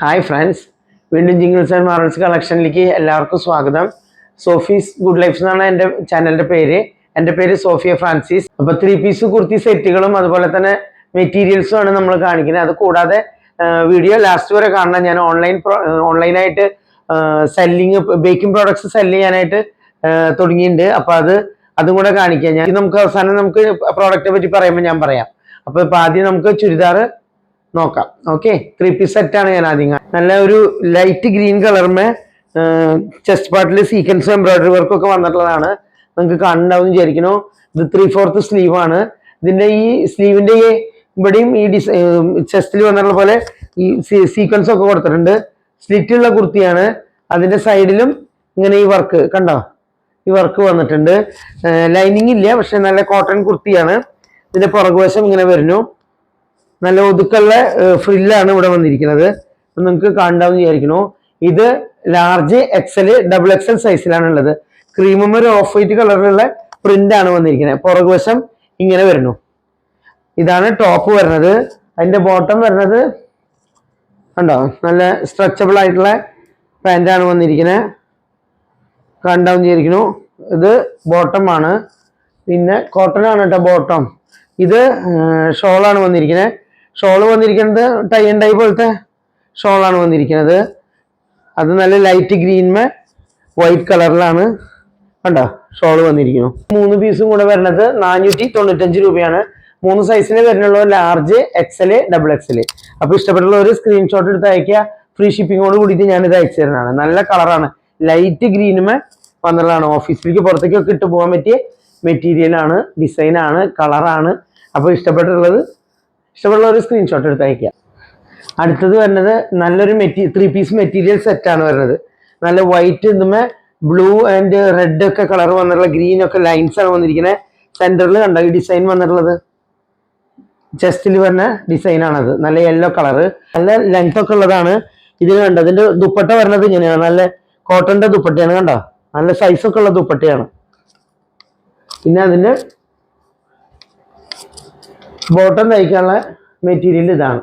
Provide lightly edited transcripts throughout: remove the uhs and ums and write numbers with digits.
Hi friends, വീണ്ടും jingles and Marvels കളക്ഷനിലേക്ക് എല്ലാവർക്കും സ്വാഗതം. സോഫീസ് ഗുഡ് ലൈഫ്സ് എന്നാണ് എൻ്റെ ചാനലിൻ്റെ പേര്. എൻ്റെ പേര് സോഫിയ ഫ്രാൻസിസ്. അപ്പോൾ 3 പീസ് കുർത്തി സെറ്റുകളും അതുപോലെ തന്നെ മെറ്റീരിയൽസും ആണ് നമ്മൾ കാണിക്കുന്നത്. അത് കൂടാതെ വീഡിയോ ലാസ്റ്റ് വരെ കാണണം. ഞാൻ ഓൺലൈനായിട്ട് സെല്ലിങ് ബേക്കിംഗ് പ്രോഡക്ട്സ് സെല്ല് ചെയ്യാനായിട്ട് തുടങ്ങിയിട്ടുണ്ട്. അപ്പോൾ അതും കൂടെ കാണിക്കാം. നമുക്ക് അവസാനം നമുക്ക് പ്രോഡക്റ്റിനെ പറ്റി പറയുമ്പോൾ ഞാൻ പറയാം. അപ്പോൾ ഇപ്പോൾ ആദ്യം നമുക്ക് ചുരിദാർ നോക്കാം. ഓക്കെ, 3 പീസ് സെറ്റാണ് ഞാൻ ആദ്യം. നല്ല ഒരു ലൈറ്റ് ഗ്രീൻ കളറിന് ചെസ്റ്റ് പാർട്ടിൽ സീക്വൻസ് എംബ്രോയിഡറി വർക്കൊക്കെ വന്നിട്ടുള്ളതാണ്. നിങ്ങൾക്ക് കാണുന്നുണ്ടാവും വിചാരിക്കുന്നു. ഇത് 3/4 സ്ലീവ് ആണ്. ഇതിന്റെ ഈ സ്ലീവിന്റെ ഇവിടെയും ഈ ചെസ്റ്റിൽ വന്നിട്ടുള്ള പോലെ ഈ സീക്വൻസ് ഒക്കെ കൊടുത്തിട്ടുണ്ട്. സ്ലിറ്റ് ഉള്ള കുർത്തിയാണ്. അതിന്റെ സൈഡിലും ഇങ്ങനെ ഈ വർക്ക് കണ്ടോ, ഈ വർക്ക് വന്നിട്ടുണ്ട്. ലൈനിങ് ഇല്ല, പക്ഷെ നല്ല കോട്ടൺ കുർത്തിയാണ്. ഇതിന്റെ പുറകുവശം ഇങ്ങനെ വരുന്നു. നല്ല ഒതുക്കുള്ള ഫ്രില്ലാണ് ഇവിടെ വന്നിരിക്കുന്നത്. നിങ്ങൾക്ക് കാണാമെന്ന് വിചാരിക്കുന്നു. ഇത് ലാർജ് XL XXL സൈസിലാണ് ഉള്ളത്. ക്രീമും ഒരു ഓഫ് വൈറ്റ് കളറിലുള്ള പ്രിന്റ് ആണ് വന്നിരിക്കുന്നത്. പുറകുവശം ഇങ്ങനെ വരുന്നു. ഇതാണ് ടോപ്പ് വരുന്നത്. അതിന്റെ ബോട്ടം വരുന്നത് കണ്ടോ, നല്ല സ്ട്രെച്ചബിൾ ആയിട്ടുള്ള പാൻറ്റാണ് വന്നിരിക്കുന്നത്. കണ്ടാവും വിചാരിക്കുന്നു. ഇത് ബോട്ടം ആണ്. പിന്നെ കോട്ടൺ ആണ് കേട്ടോ ബോട്ടം. ഇത് ഷോളാണ് വന്നിരിക്കുന്നത്. ഷോള് വന്നിരിക്കുന്നത് ടൈ ആൻഡ് ഡൈ പോലത്തെ ഷോളാണ് വന്നിരിക്കുന്നത്. അത് നല്ല ലൈറ്റ് ഗ്രീൻമേ വൈറ്റ് കളറിലാണ് കണ്ടോ ഷോള് വന്നിരിക്കുന്നു. 3 പീസും കൂടെ വരുന്നത് 495 രൂപയാണ്. 3 സൈസിന് വരുന്നുള്ളൂ, ലാർജ് XL XXL. അപ്പോൾ ഇഷ്ടപ്പെട്ടുള്ള ഒരു സ്ക്രീൻഷോട്ട് എടുത്ത് അയക്കുക. ഫ്രീ ഷിപ്പിങ്ങോട് കൂടിയിട്ട് ഞാനിത് അയച്ചു തരുന്നതാണ്. നല്ല കളറാണ്, ലൈറ്റ് ഗ്രീനുമേ വന്നുള്ളതാണ്. ഓഫീസിലേക്ക് പുറത്തേക്കൊക്കെ ഇട്ട് പോകാൻ പറ്റിയ മെറ്റീരിയലാണ്, ഡിസൈനാണ്, കളറാണ്. അപ്പോൾ ഇഷ്ടപ്പെട്ടുള്ള ഒരു സ്ക്രീൻഷോട്ട് എടുത്ത് അയക്കുക. അടുത്തത് വരുന്നത് നല്ലൊരു 3 പീസ് മെറ്റീരിയൽ സെറ്റാണ് വരുന്നത്. നല്ല വൈറ്റ് ഇതുമേ ബ്ലൂ ആൻഡ് റെഡ് ഒക്കെ കളർ വന്നിട്ടുള്ള ഗ്രീൻ ഒക്കെ ലൈൻസ് ആണ് വന്നിരിക്കുന്നത്. സെന്ററിൽ കണ്ടോ ഈ ഡിസൈൻ വന്നിട്ടുള്ളത്, ചെസ്റ്റിൽ വരുന്ന ഡിസൈനാണത്. നല്ല യെല്ലോ കളറ്, നല്ല ലെങ്ത് ഒക്കെ ഉള്ളതാണ്. ഇതിന് കണ്ടോ, ഇതിന്റെ ദുപ്പട്ട വരുന്നത് ഇങ്ങനെയാണ്. നല്ല കോട്ടന്റെ ദുപ്പട്ടയാണ് കണ്ടോ, നല്ല സൈസൊക്കെ ഉള്ള ദുപ്പട്ടയാണ്. പിന്നെ അതിന്റെ ബോട്ടം തയ്ക്കാനുള്ള മെറ്റീരിയൽ ഇതാണ്,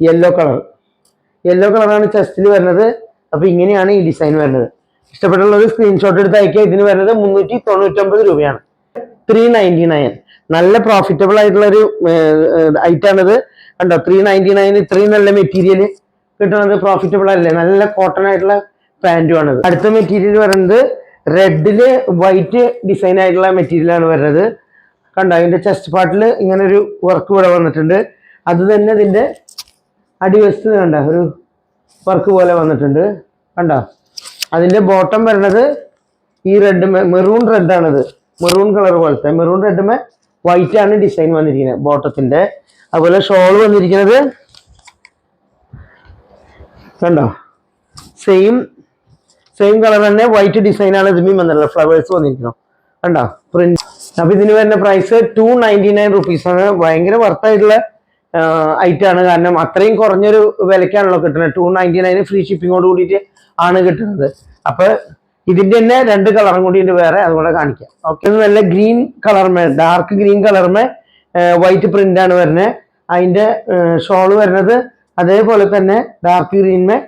യെല്ലോ കളറാണ് ചെസ്റ്റിൽ വരുന്നത്. അപ്പൊ ഇങ്ങനെയാണ് ഈ ഡിസൈൻ വരുന്നത്. ഇഷ്ടപ്പെട്ടുള്ളത് സ്ക്രീൻഷോട്ട് എടുത്ത് അയക്കുക. ഇതിന് വരുന്നത് 399 രൂപയാണ്. 399, നല്ല പ്രോഫിറ്റബിൾ ആയിട്ടുള്ള ഒരു ഐറ്റാണിത് കണ്ടോ. 399 ഇത്രയും നല്ല മെറ്റീരിയൽ കിട്ടുന്നത് പ്രോഫിറ്റബിൾ അല്ലേ. നല്ല കോട്ടൺ ആയിട്ടുള്ള പാൻറ്റുമാണിത്. അടുത്ത മെറ്റീരിയൽ വരുന്നത് റെഡില് വൈറ്റ് ഡിസൈൻ ആയിട്ടുള്ള മെറ്റീരിയലാണ് വരുന്നത് കണ്ടോ. അതിന്റെ ചെസ്റ്റ് പാർട്ടിൽ ഇങ്ങനെ ഒരു വർക്ക് ഇവിടെ വന്നിട്ടുണ്ട്. അത് തന്നെ ഇതിന്റെ അടിവശത്ത് കണ്ട ഒരു വർക്ക് പോലെ വന്നിട്ടുണ്ട് കണ്ടോ. അതിന്റെ ബോട്ടം വരുന്നത് ഈ റെഡ് മെറൂൺ റെഡാണിത്, മെറൂൺ കളർ പോലത്തെ. മെറൂൺ റെഡുമേ വൈറ്റ് ആണ് ഡിസൈൻ വന്നിരിക്കുന്നത് ബോട്ടത്തിന്റെ. അതുപോലെ ഷോൾ വന്നിരിക്കുന്നത് കണ്ടോ, സെയിം കളർ തന്നെ വൈറ്റ് ഡിസൈനാണ് ഇതിമീ വന്നിട്ടുള്ളത്. ഫ്ലവേഴ്സ് വന്നിരിക്കണം കണ്ടോ, പ്രിന്റ്. അപ്പൊ ഇതിന് വരുന്ന പ്രൈസ് 299 റുപ്പീസാണ്. ഭയങ്കര വർത്തായിട്ടുള്ള ഐറ്റാണ്. കാരണം അത്രയും കുറഞ്ഞൊരു വിലക്കാണല്ലോ കിട്ടുന്നത്. 299 ഫ്രീ ഷിപ്പിങ്ങോട് കൂടിയിട്ട് ആണ് കിട്ടുന്നത്. അപ്പൊ ഇതിന്റെ തന്നെ 2 കളറും കൂടി വേറെ അതുകൂടെ കാണിക്കാം. ഓക്കെ, നല്ല ഗ്രീൻ കളർമേ, ഡാർക്ക് ഗ്രീൻ കളർമേ വൈറ്റ് പ്രിന്റ് ആണ് വരുന്നത്. അതിന്റെ ഷോള് വരുന്നത് അതേപോലെ തന്നെ ഡാർക്ക് ഗ്രീൻമേ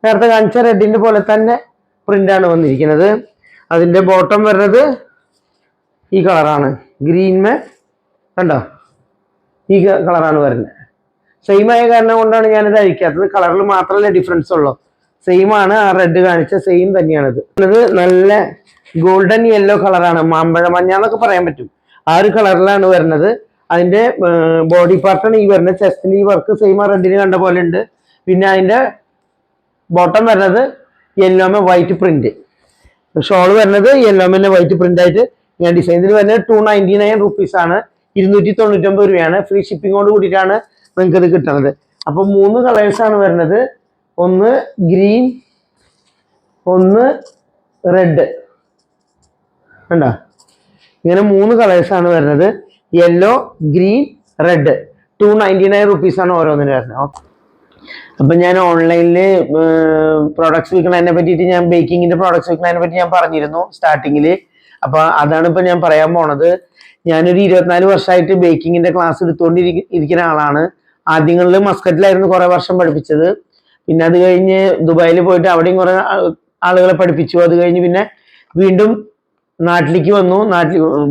നേരത്തെ കാണിച്ച റെഡിന്റെ പോലെ തന്നെ പ്രിന്റ് ആണ് വന്നിരിക്കുന്നത്. അതിന്റെ ബോട്ടം വരുന്നത് ഈ കളറാണ്, ഗ്രീൻമേ കണ്ടോ, ഈ കളറാണ് വരുന്നത്. സെയിം ആയ കാരണം കൊണ്ടാണ് ഞാനിത് അഴിക്കാത്തത്. കളറിൽ മാത്രമല്ലേ ഡിഫറൻസ് ഉള്ളൂ. സെയിം ആണ്, ആ റെഡ് കാണിച്ച സെയിം തന്നെയാണിത്. ഇത് നല്ല ഗോൾഡൻ യെല്ലോ കളറാണ്, മാമ്പഴ മഞ്ഞ എന്നൊക്കെ പറയാൻ പറ്റും. ആ ഒരു കളറിലാണ് വരുന്നത്. അതിന്റെ ബോഡി പാർട്ടാണ് ഈ വരുന്നത്. ചെസ്റ്റിന് ഈ വർക്ക് സെയിം ആ റെഡിന് കണ്ട പോലെ ഉണ്ട്. പിന്നെ അതിന്റെ ബോട്ടം വരുന്നത് യെല്ലോമ വൈറ്റ് പ്രിന്റ്, ഷോൾ വരുന്നത് യെല്ലോമ വൈറ്റ് പ്രിന്റ് ആയിട്ട് ഞാൻ ഡിസൈനിൽ വരുന്നത് 299 റുപ്പീസാണ്. 299 രൂപയാണ്. ഫ്രീ ഷിപ്പിങ്ങോട് കൂടിയിട്ടാണ് നിങ്ങൾക്ക് ഇത് കിട്ടുന്നത്. അപ്പൊ 3 കളേഴ്സാണ് വരുന്നത്. ഒന്ന് ഗ്രീൻ, ഒന്ന് റെഡ് കണ്ടോ. ഇങ്ങനെ 3 കളേഴ്സാണ് വരുന്നത്. Yellow, green, red. 299 റുപ്പീസാണ് ഓരോന്നിന് വരുന്നത്. ഓക്കെ, അപ്പൊ ഞാൻ ഓൺലൈനിൽ പ്രോഡക്ട്സ് വിൽക്കുന്നതിനെ പറ്റിയിട്ട്, ഞാൻ ബേക്കിങ്ങിന്റെ പ്രോഡക്ട്സ് വിൽക്കുന്നതിനെ പറ്റി ഞാൻ പറഞ്ഞിരുന്നു സ്റ്റാർട്ടിങ്ങിൽ. അപ്പൊ അതാണ് ഇപ്പൊ ഞാൻ പറയാൻ പോണത്. ഞാനൊരു 24 വർഷമായിട്ട് ബേക്കിങ്ങിന്റെ ക്ലാസ് എടുത്തുകൊണ്ടിരിക്കുന്ന ആളാണ്. ആദ്യങ്ങളിൽ മസ്കറ്റിലായിരുന്നു കുറെ വർഷം പഠിപ്പിച്ചത്. പിന്നെ അത് കഴിഞ്ഞ് ദുബായിൽ പോയിട്ട് അവിടെയും കുറെ ആളുകളെ പഠിപ്പിച്ചു. അത് കഴിഞ്ഞ് പിന്നെ വീണ്ടും നാട്ടിലേക്ക് വന്നു.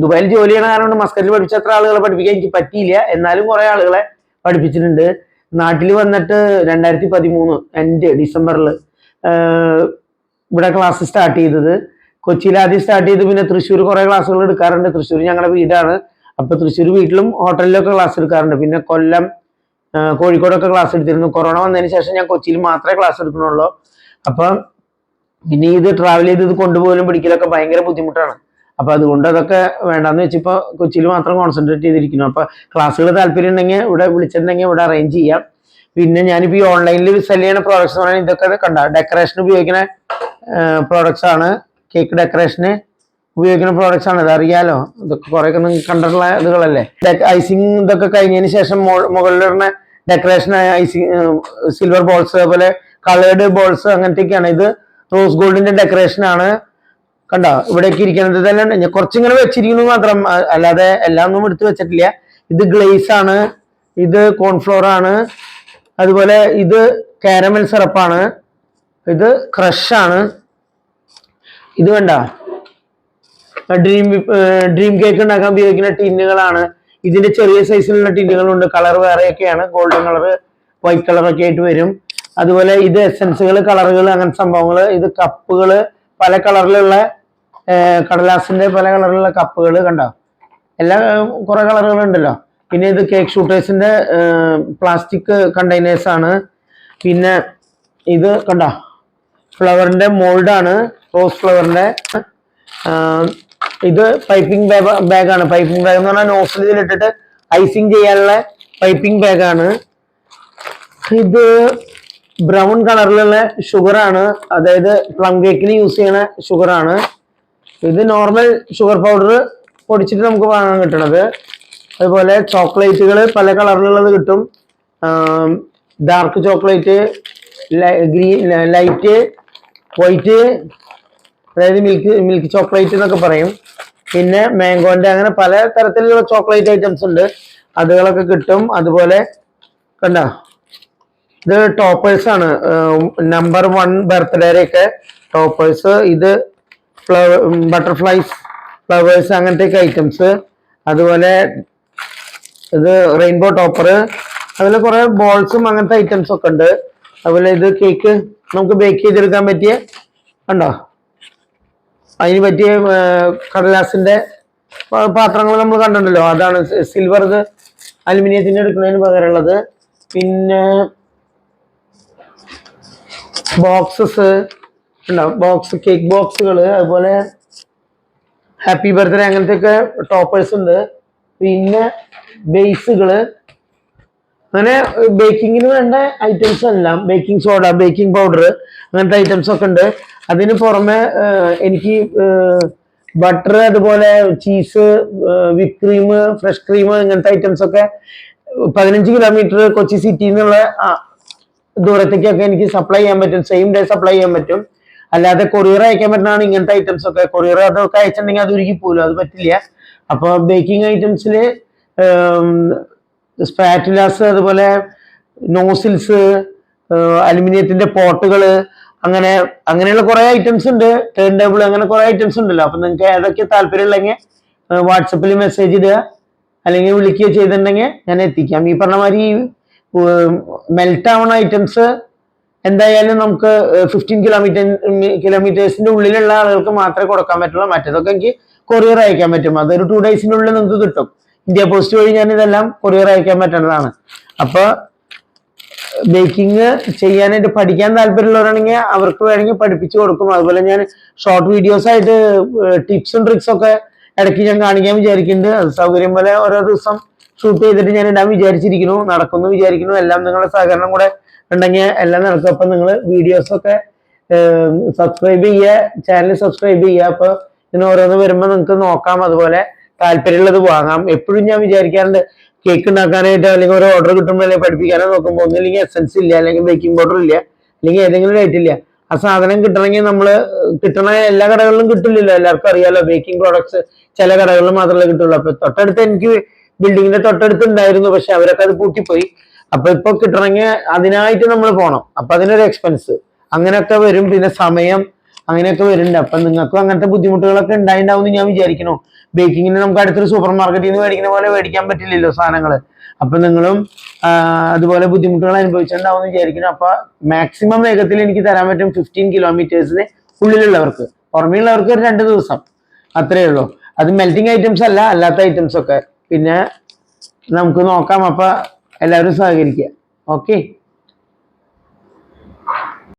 ദുബായിൽ ജോലി ചെയ്യണ കാരണം മസ്കറ്റിൽ പഠിച്ച അത്ര ആളുകളെ പഠിപ്പിക്കാൻ എനിക്ക് പറ്റിയില്ല. എന്നാലും കുറെ ആളുകളെ പഠിപ്പിച്ചിട്ടുണ്ട്. നാട്ടിൽ വന്നിട്ട് 2013 എൻ്റെ ഡിസംബറിൽ ഇവിടെ ക്ലാസ് സ്റ്റാർട്ട് ചെയ്തത്. കൊച്ചിയിൽ ആദ്യം സ്റ്റാർട്ട് ചെയ്ത് പിന്നെ തൃശ്ശൂർ കുറെ ക്ലാസ്സുകൾ എടുക്കാറുണ്ട്. തൃശ്ശൂർ ഞങ്ങളുടെ വീടാണ്. അപ്പൊ തൃശ്ശൂർ വീട്ടിലും ഹോട്ടലിലൊക്കെ ക്ലാസ് എടുക്കാറുണ്ട്. പിന്നെ കൊല്ലം, കോഴിക്കോടൊക്കെ ക്ലാസ് എടുത്തിരുന്നു. കൊറോണ വന്നതിന് ശേഷം ഞാൻ കൊച്ചിയിൽ മാത്രമേ ക്ലാസ് എടുക്കണുള്ളൂ. അപ്പൊ പിന്നെ ഇത് ട്രാവൽ ചെയ്ത് ഇത് കൊണ്ടുപോകലും പിടിക്കലൊക്കെ ഭയങ്കര ബുദ്ധിമുട്ടാണ്. അപ്പൊ അതുകൊണ്ട് അതൊക്കെ വേണ്ടാന്ന് വെച്ചിപ്പോ കൊച്ചിയിൽ മാത്രം കോൺസെൻട്രേറ്റ് ചെയ്തിരിക്കുന്നു. അപ്പൊ ക്ലാസ്സുകൾ താല്പര്യം ഉണ്ടെങ്കിൽ ഇവിടെ വിളിച്ചിട്ടുണ്ടെങ്കിൽ ഇവിടെ അറേഞ്ച് ചെയ്യാം. പിന്നെ ഞാനിപ്പോ ഈ ഓൺലൈനിൽ സെല് ചെയ്യുന്ന പ്രോഡക്ട്സ് എന്ന് പറഞ്ഞാൽ ഇതൊക്കെ കണ്ട ഡെക്കറേഷൻ ഉപയോഗിക്കുന്ന പ്രോഡക്ട്സ് ആണ്. കേക്ക് ഡെക്കറേഷന് ഉപയോഗിക്കുന്ന പ്രോഡക്ട്സ് ആണ്. ഇത് അറിയാലോ, ഇതൊക്കെ കുറെ നിങ്ങൾക്ക് കണ്ടിട്ടുള്ള ഇതുകളല്ലേ. ഐസിങ് ഇതൊക്കെ കഴിഞ്ഞതിന് ശേഷം മുകളിലിടുന്ന ഡെക്കറേഷൻ ഐസിങ് സിൽവർ ബോൾസ്, അതുപോലെ കളേർഡ് ബോൾസ് അങ്ങനത്തെയൊക്കെയാണ്. ഇത് റോസ് ഗോൾഡിന്റെ ഡെക്കറേഷൻ ആണ്. കണ്ടോ ഇവിടേക്ക് ഇരിക്കുന്നത് തന്നെ ഞാൻ കുറച്ചിങ്ങനെ വെച്ചിരിക്കുന്നു മാത്രം, അല്ലാതെ എല്ലാം ഒന്നും എടുത്ത് വെച്ചിട്ടില്ല. ഇത് ഗ്ലേസ് ആണ്, ഇത് കോൺഫ്ലോർ ആണ്, അതുപോലെ ഇത് കാരമൽ സിറപ്പാണ്, ഇത് ക്രഷ് ആണ്. ഇത് വേണ്ട ഡ്രീം കേക്ക് ഉണ്ടാക്കാൻ ഉപയോഗിക്കുന്ന ടിന്നുകളാണ്. ഇതിന്റെ ചെറിയ സൈസിലുള്ള ടിന്നുകളുണ്ട്. കളർ വേറെയൊക്കെയാണ്, ഗോൾഡൻ കളർ, വൈറ്റ് കളറൊക്കെ ആയിട്ട് വരും. അതുപോലെ ഇത് എസൻസുകൾ, കളറുകൾ, അങ്ങനത്തെ സംഭവങ്ങൾ. ഇത് കപ്പുകൾ, പല കളറിലുള്ള കടലാസിന്റെ പല കളറിലുള്ള കപ്പുകൾ. കണ്ടോ എല്ലാ കുറെ കളറുകൾ ഉണ്ടല്ലോ. പിന്നെ ഇത് കേക്ക് ഷൂട്ടേഴ്സിന്റെ പ്ലാസ്റ്റിക് കണ്ടെയ്നേഴ്സ് ആണ്. പിന്നെ ഇത് കണ്ടോ ഫ്ലവറിന്റെ മോൾഡാണ്, റോസ് ഫ്ലവറിന്റെ. ഇത് പൈപ്പിംഗ് ബാഗാണ്. പൈപ്പിംഗ് ബാഗ് എന്ന് പറഞ്ഞാൽ നോസിൽ ഇതിലിട്ടിട്ട് ഐസിങ് ചെയ്യാനുള്ള പൈപ്പിംഗ് ബാഗാണ്. ഇത് ബ്രൗൺ കളറിലുള്ള ഷുഗറാണ്, അതായത് പ്ലം കേക്കിന് യൂസ് ചെയ്യണ ഷുഗറാണ്. ഇത് നോർമൽ ഷുഗർ പൗഡർ പൊടിച്ചിട്ട് നമുക്ക് വാങ്ങാൻ കിട്ടണത്. അതുപോലെ ചോക്ലേറ്റുകൾ പല കളറിലുള്ളത് കിട്ടും. Dark chocolate, green, light, white, അതായത് മിൽക്ക് ചോക്ലേറ്റ് എന്നൊക്കെ പറയും. പിന്നെ മാംഗോന്റെ, അങ്ങനെ പല തരത്തിലുള്ള ചോക്ലേറ്റ് ഐറ്റംസ് ഉണ്ട്, അതുകളൊക്കെ കിട്ടും. അതുപോലെ കണ്ടോ ഇത് ടോപ്പേഴ്സ് ആണ്, നമ്പർ 1 ബർത്ത്ഡേയുടെ ഒക്കെ ടോപ്പേഴ്സ്. ഇത് ബട്ടർഫ്ലൈസ്, ഫ്ലവേഴ്സ്, അങ്ങനത്തെ ഐറ്റംസ്. അതുപോലെ ഇത് റെയിൻബോ ടോപ്പർ, അതുപോലെ കുറെ ബോൾസും അങ്ങനത്തെ ഐറ്റംസ് ഒക്കെ ഉണ്ട്. അതുപോലെ ഇത് കേക്ക് നമുക്ക് ബേക്ക് ചെയ്തെടുക്കാൻ പറ്റിയ കണ്ടോ അതിന് പറ്റിയ കടലാസിന്റെ പാത്രങ്ങൾ നമ്മൾ കണ്ടിട്ടുണ്ടല്ലോ, അതാണ് സിൽവർ. ഇത് അലുമിനിയത്തിന്റെ എടുക്കുന്നതിന് പകരമുള്ളത്. പിന്നെ ബോക്സസ് ഉണ്ടാവും, ബോക്സ് കേക്ക് ബോക്സുകൾ, അതുപോലെ ഹാപ്പി ബർത്ത്ഡേ അങ്ങനത്തെ ഒക്കെ ടോപ്പേഴ്സ് ഉണ്ട്. പിന്നെ ബേസുകള്, അങ്ങനെ ബേക്കിങ്ങിന് വേണ്ട ഐറ്റംസ് എല്ലാം, ബേക്കിംഗ് സോഡ, ബേക്കിംഗ് പൗഡർ, അങ്ങനത്തെ ഐറ്റംസ് ഒക്കെ ഉണ്ട്. അതിന് പുറമെ എനിക്ക് ബട്ടർ, അതുപോലെ cheese, whip cream, fresh cream, ഇങ്ങനത്തെ ഐറ്റംസ് ഒക്കെ 15 കിലോമീറ്റർ കൊച്ചി സിറ്റിയിൽ നിന്നുള്ള ദൂരത്തേക്കൊക്കെ എനിക്ക് സപ്ലൈ ചെയ്യാൻ പറ്റും. സെയിം ഡേ സപ്ലൈ ചെയ്യാൻ പറ്റും. അല്ലാതെ കൊറിയർ അയക്കാൻ പറ്റുന്നതാണ് ഇങ്ങനത്തെ ഐറ്റംസ് ഒക്കെ. കൊറിയർ അതൊക്കെ അയച്ചിട്ടുണ്ടെങ്കിൽ അത് ഉരുക്കി പോലും, അത് പറ്റില്ല. അപ്പൊ ബേക്കിംഗ് ഐറ്റംസിൽ സ്പാറ്റുലാസ്, അതുപോലെ നോസിൽസ്, അലുമിനിയത്തിന്റെ പോട്ടുകള്, അങ്ങനെയുള്ള കുറെ ഐറ്റംസ് ഉണ്ട്. ടേൺ ടേബിൾ, അങ്ങനെ കുറെ ഐറ്റംസ് ഉണ്ടല്ലോ. അപ്പൊ നിങ്ങൾക്ക് ഏതൊക്കെ താല്പര്യം ഉണ്ടെങ്കിൽ വാട്സപ്പിൽ മെസ്സേജ് ഇടുക, അല്ലെങ്കിൽ വിളിക്കുകയോ ചെയ്തിട്ടുണ്ടെങ്കിൽ ഞാൻ എത്തിക്കാം. ഈ പറഞ്ഞ മാതിരി മെൽറ്റ് ആവുന്ന ഐറ്റംസ് എന്തായാലും നമുക്ക് 15 കിലോമീറ്റേഴ്സിന്റെ ഉള്ളിലുള്ള ആളുകൾക്ക് മാത്രമേ കൊടുക്കാൻ പറ്റുള്ളൂ. മറ്റേതൊക്കെ എനിക്ക് കൊറിയർ അയക്കാൻ പറ്റും. അതൊരു 2 ഡേയ്സിനുള്ളിൽ നിങ്ങൾക്ക് കിട്ടും. ഇന്ത്യ പോസ്റ്റ് വഴി ഞാൻ ഇതെല്ലാം കൊറിയർ അയക്കാൻ പറ്റുന്നതാണ്. അപ്പൊ ബേക്കിംഗ് ചെയ്യാനായിട്ട് പഠിക്കാൻ താല്പര്യമുള്ളവരാണെങ്കിൽ അവർക്ക് വേണമെങ്കിൽ പഠിപ്പിച്ചു കൊടുക്കും. അതുപോലെ ഞാൻ ഷോർട്ട് വീഡിയോസ് ആയിട്ട് ടിപ്സും ട്രിക്സും ഒക്കെ ഇടയ്ക്ക് ഞാൻ കാണിക്കാൻ വിചാരിക്കുന്നുണ്ട്. അത് സൗകര്യം പോലെ ഓരോ ദിവസം ഷൂട്ട് ചെയ്തിട്ട് ഞാൻ ഇടാൻ വിചാരിച്ചിരിക്കുന്നു. നടക്കുന്നു വിചാരിക്കുന്നു. എല്ലാം നിങ്ങളുടെ സഹകരണം കൂടെ ഉണ്ടെങ്കിൽ എല്ലാം നടക്കും. അപ്പൊ നിങ്ങൾ വീഡിയോസ് ഒക്കെ സബ്സ്ക്രൈബ് ചെയ്യുക, ചാനൽ സബ്സ്ക്രൈബ് ചെയ്യുക. അപ്പൊ ഇതിന് ഓരോന്ന് വരുമ്പോൾ നിങ്ങൾക്ക് നോക്കാം, അതുപോലെ താല്പര്യമുള്ളത് വാങ്ങാം. എപ്പോഴും ഞാൻ വിചാരിക്കാറുണ്ട് കേക്ക് ഉണ്ടാക്കാനായിട്ട്, അല്ലെങ്കിൽ ഒരു ഓർഡർ കിട്ടുമ്പോൾ അല്ലെങ്കിൽ പഠിപ്പിക്കാനോ നോക്കുമ്പോൾ ഒന്നില്ലെങ്കിൽ എസൻസ് ഇല്ല, അല്ലെങ്കിൽ ബേക്കിംഗ് പൗഡർ ഇല്ല, അല്ലെങ്കിൽ ഏതെങ്കിലും റേറ്റ് ഇല്ല. ആ സാധനം കിട്ടണമെങ്കിൽ നമ്മൾ കിട്ടണ എല്ലാ കടകളിലും കിട്ടില്ലല്ലോ. എല്ലാവർക്കും അറിയാലോ ബേക്കിംഗ് പ്രോഡക്ട്സ് ചില കടകളിൽ മാത്രമേ കിട്ടുള്ളൂ. അപ്പൊ തൊട്ടടുത്ത് എനിക്ക് ബിൽഡിങ്ങിന്റെ തൊട്ടടുത്ത് ഉണ്ടായിരുന്നു, പക്ഷെ അവരൊക്കെ അത് പൂട്ടിപ്പോയി. അപ്പൊ ഇപ്പൊ കിട്ടണമെങ്കിൽ അതിനായിട്ട് നമ്മൾ പോകണം. അപ്പൊ അതിനൊരു എക്സ്പെൻസ് അങ്ങനെയൊക്കെ വരും. പിന്നെ സമയം അങ്ങനെയൊക്കെ വരുന്നുണ്ട്. അപ്പൊ നിങ്ങൾക്കും അങ്ങനത്തെ ബുദ്ധിമുട്ടുകളൊക്കെ ഉണ്ടായിണ്ടാവും എന്ന് ഞാൻ വിചാരിക്കണു. ബേക്കിങ്ങിന് നമുക്ക് അടുത്തൊരു സൂപ്പർ മാർക്കറ്റിൽ നിന്ന് മേടിക്കുന്ന പോലെ മേടിക്കാൻ പറ്റില്ലല്ലോ സാധനങ്ങൾ. അപ്പൊ നിങ്ങളും അതുപോലെ ബുദ്ധിമുട്ടുകൾ അനുഭവിച്ചിട്ടുണ്ടാവും എന്ന് വിചാരിക്കുന്നു. അപ്പൊ മാക്സിമം വേഗത്തിൽ എനിക്ക് തരാൻ പറ്റും 15 കിലോമീറ്റേഴ്സിന് ഉള്ളിലുള്ളവർക്ക്. പുറമെയുള്ളവർക്ക് ഒരു 2 ദിവസം അത്രേ ഉള്ളൂ. അത് മെൽറ്റിംഗ് ഐറ്റംസ് അല്ല, അല്ലാത്ത ഐറ്റംസ് ഒക്കെ. പിന്നെ നമുക്ക് നോക്കാം. അപ്പൊ എല്ലാവരും സഹകരിക്കുക. ഓക്കെ.